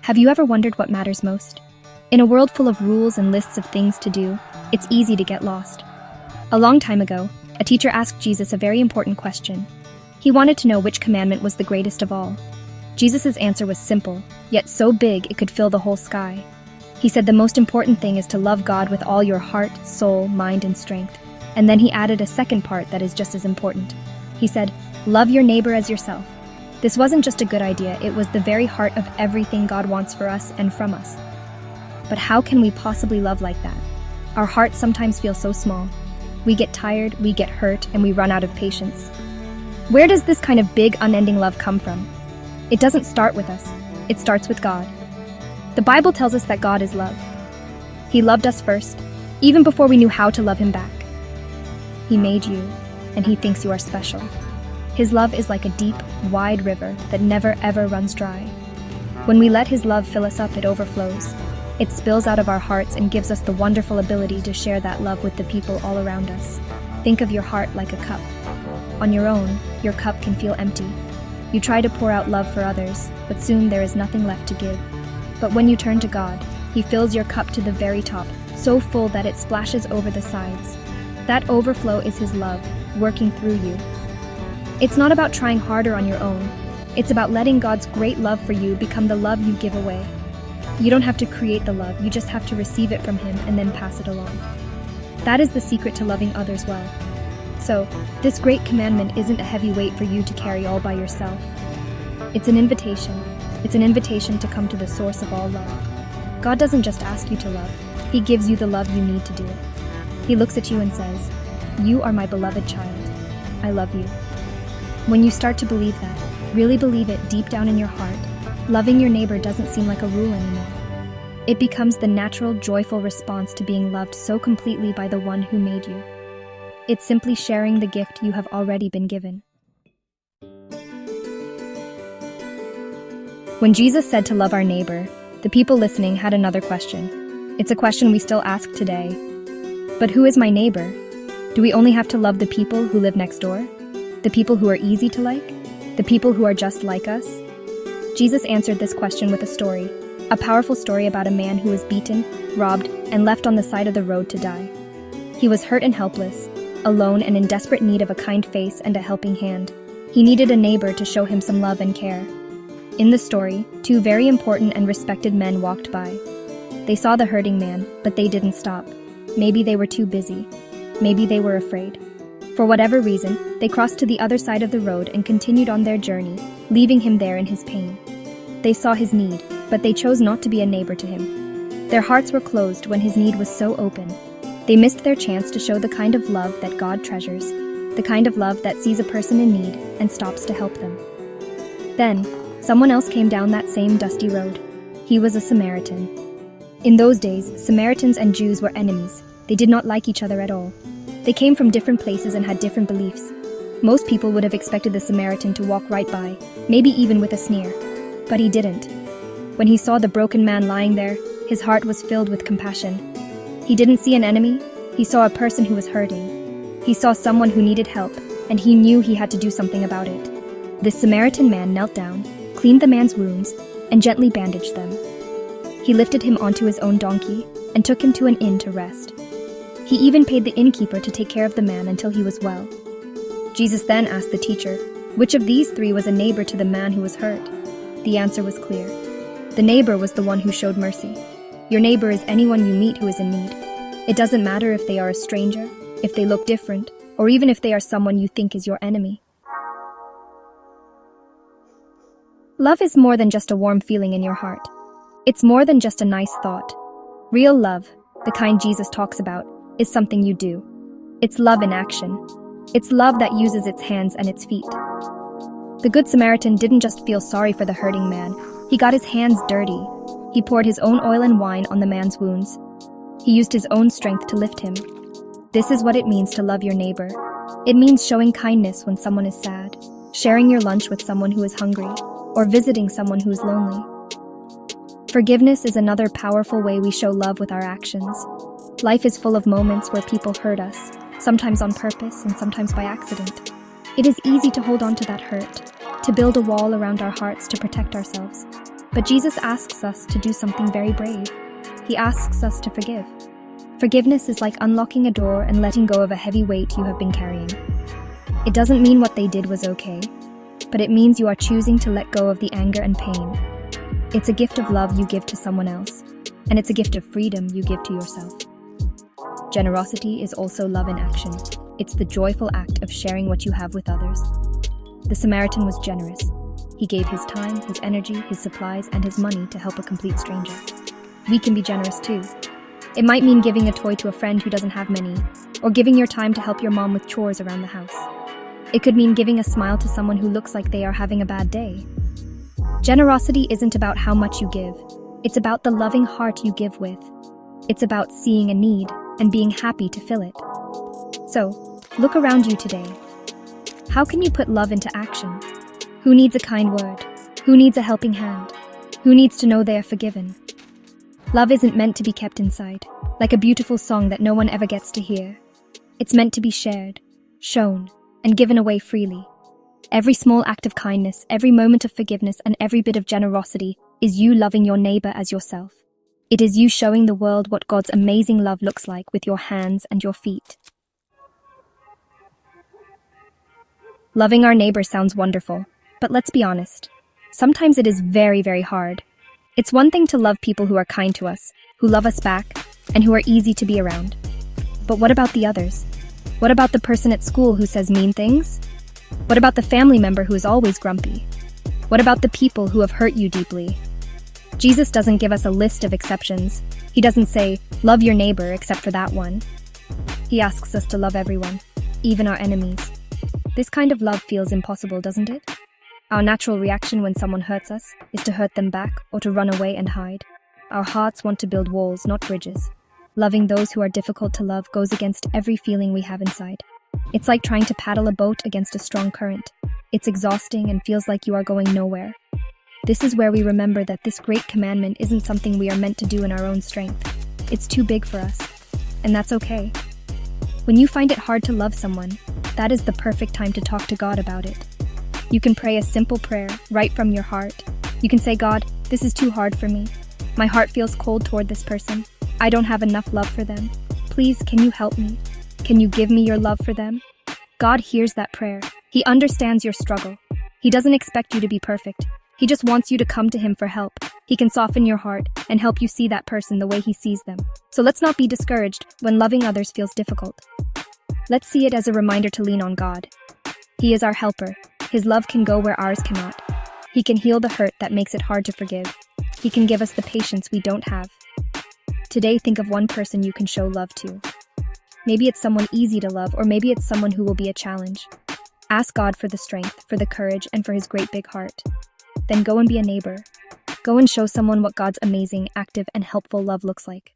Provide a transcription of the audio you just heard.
Have you ever wondered what matters most? In a world full of rules and lists of things to do, it's easy to get lost. A long time ago, a teacher asked Jesus a very important question. He wanted to know which commandment was the greatest of all. Jesus' answer was simple, yet so big it could fill the whole sky. He said the most important thing is to love God with all your heart, soul, mind, and strength. And then he added a second part that is just as important. He said, love your neighbor as yourself. This wasn't just a good idea, it was the very heart of everything God wants for us and from us. But how can we possibly love like that? Our hearts sometimes feel so small. We get tired, we get hurt, and we run out of patience. Where does this kind of big, unending love come from? It doesn't start with us. It starts with God. The Bible tells us that God is love. He loved us first, even before we knew how to love him back. He made you, and he thinks you are special. His love is like a deep, wide river that never ever runs dry. When we let his love fill us up, it overflows. It spills out of our hearts and gives us the wonderful ability to share that love with the people all around us. Think of your heart like a cup. On your own, your cup can feel empty. You try to pour out love for others, but soon there is nothing left to give. But when you turn to God, he fills your cup to the very top, so full that it splashes over the sides. That overflow is his love, working through you. It's not about trying harder on your own. It's about letting God's great love for you become the love you give away. You don't have to create the love, you just have to receive it from him and then pass it along. That is the secret to loving others well. So, this great commandment isn't a heavy weight for you to carry all by yourself. It's an invitation. It's an invitation to come to the source of all love. God doesn't just ask you to love, he gives you the love you need to do it. He looks at you and says, "You are my beloved child. I love you." When you start to believe that, really believe it deep down in your heart, loving your neighbor doesn't seem like a rule anymore. It becomes the natural, joyful response to being loved so completely by the one who made you. It's simply sharing the gift you have already been given. When Jesus said to love our neighbor, the people listening had another question. It's a question we still ask today. But who is my neighbor? Do we only have to love the people who live next door? The people who are easy to like? The people who are just like us? Jesus answered this question with a story, a powerful story about a man who was beaten, robbed, and left on the side of the road to die. He was hurt and helpless, alone and in desperate need of a kind face and a helping hand. He needed a neighbor to show him some love and care. In the story, two very important and respected men walked by. They saw the hurting man, but they didn't stop. Maybe they were too busy. Maybe they were afraid. For whatever reason, they crossed to the other side of the road and continued on their journey, leaving him there in his pain. They saw his need, but they chose not to be a neighbor to him. Their hearts were closed when his need was so open. They missed their chance to show the kind of love that God treasures, the kind of love that sees a person in need and stops to help them. Then, someone else came down that same dusty road. He was a Samaritan. In those days, Samaritans and Jews were enemies. They did not like each other at all. They came from different places and had different beliefs. Most people would have expected the Samaritan to walk right by, maybe even with a sneer. But he didn't. When he saw the broken man lying there, his heart was filled with compassion. He didn't see an enemy, he saw a person who was hurting. He saw someone who needed help, and he knew he had to do something about it. This Samaritan man knelt down, cleaned the man's wounds, and gently bandaged them. He lifted him onto his own donkey and took him to an inn to rest. He even paid the innkeeper to take care of the man until he was well. Jesus then asked the teacher, which of these three was a neighbor to the man who was hurt? The answer was clear. The neighbor was the one who showed mercy. Your neighbor is anyone you meet who is in need. It doesn't matter if they are a stranger, if they look different, or even if they are someone you think is your enemy. Love is more than just a warm feeling in your heart. It's more than just a nice thought. Real love, the kind Jesus talks about, is something you do. It's love in action. It's love that uses its hands and its feet. The Good Samaritan didn't just feel sorry for the hurting man. He got his hands dirty. He poured his own oil and wine on the man's wounds. He used his own strength to lift him. This is what it means to love your neighbor. It means showing kindness when someone is sad, sharing your lunch with someone who is hungry, or visiting someone who is lonely. Forgiveness is another powerful way we show love with our actions. Life is full of moments where people hurt us, sometimes on purpose and sometimes by accident. It is easy to hold on to that hurt, to build a wall around our hearts to protect ourselves. But Jesus asks us to do something very brave. He asks us to forgive. Forgiveness is like unlocking a door and letting go of a heavy weight you have been carrying. It doesn't mean what they did was okay, but it means you are choosing to let go of the anger and pain. It's a gift of love you give to someone else, and it's a gift of freedom you give to yourself. Generosity is also love in action. It's the joyful act of sharing what you have with others. The Samaritan was generous. He gave his time, his energy, his supplies, and his money to help a complete stranger. We can be generous too. It might mean giving a toy to a friend who doesn't have many, or giving your time to help your mom with chores around the house. It could mean giving a smile to someone who looks like they are having a bad day. Generosity isn't about how much you give. It's about the loving heart you give with. It's about seeing a need and being happy to fill it. So, look around you today. How can you put love into action? Who needs a kind word? Who needs a helping hand? Who needs to know they are forgiven? Love isn't meant to be kept inside, like a beautiful song that no one ever gets to hear. It's meant to be shared, shown, and given away freely. Every small act of kindness, every moment of forgiveness, and every bit of generosity is you loving your neighbor as yourself. It is you showing the world what God's amazing love looks like with your hands and your feet. Loving our neighbor sounds wonderful, but let's be honest. Sometimes it is very, very hard. It's one thing to love people who are kind to us, who love us back, and who are easy to be around. But what about the others? What about the person at school who says mean things? What about the family member who is always grumpy? What about the people who have hurt you deeply? Jesus doesn't give us a list of exceptions. He doesn't say, love your neighbor except for that one. He asks us to love everyone, even our enemies. This kind of love feels impossible, doesn't it? Our natural reaction when someone hurts us is to hurt them back or to run away and hide. Our hearts want to build walls, not bridges. Loving those who are difficult to love goes against every feeling we have inside. It's like trying to paddle a boat against a strong current. It's exhausting and feels like you are going nowhere. This is where we remember that this great commandment isn't something we are meant to do in our own strength. It's too big for us, and that's okay. When you find it hard to love someone, that is the perfect time to talk to God about it. You can pray a simple prayer right from your heart. You can say, God, this is too hard for me. My heart feels cold toward this person. I don't have enough love for them. Please, can you help me? Can you give me your love for them? God hears that prayer. He understands your struggle. He doesn't expect you to be perfect. He just wants you to come to him for help. He can soften your heart and help you see that person the way he sees them. So let's not be discouraged when loving others feels difficult. Let's see it as a reminder to lean on God. He is our helper. His love can go where ours cannot. He can heal the hurt that makes it hard to forgive. He can give us the patience we don't have. Today, think of one person you can show love to. Maybe it's someone easy to love, or maybe it's someone who will be a challenge. Ask God for the strength, for the courage, and for his great big heart. Then go and be a neighbor. Go and show someone what God's amazing, active, and helpful love looks like.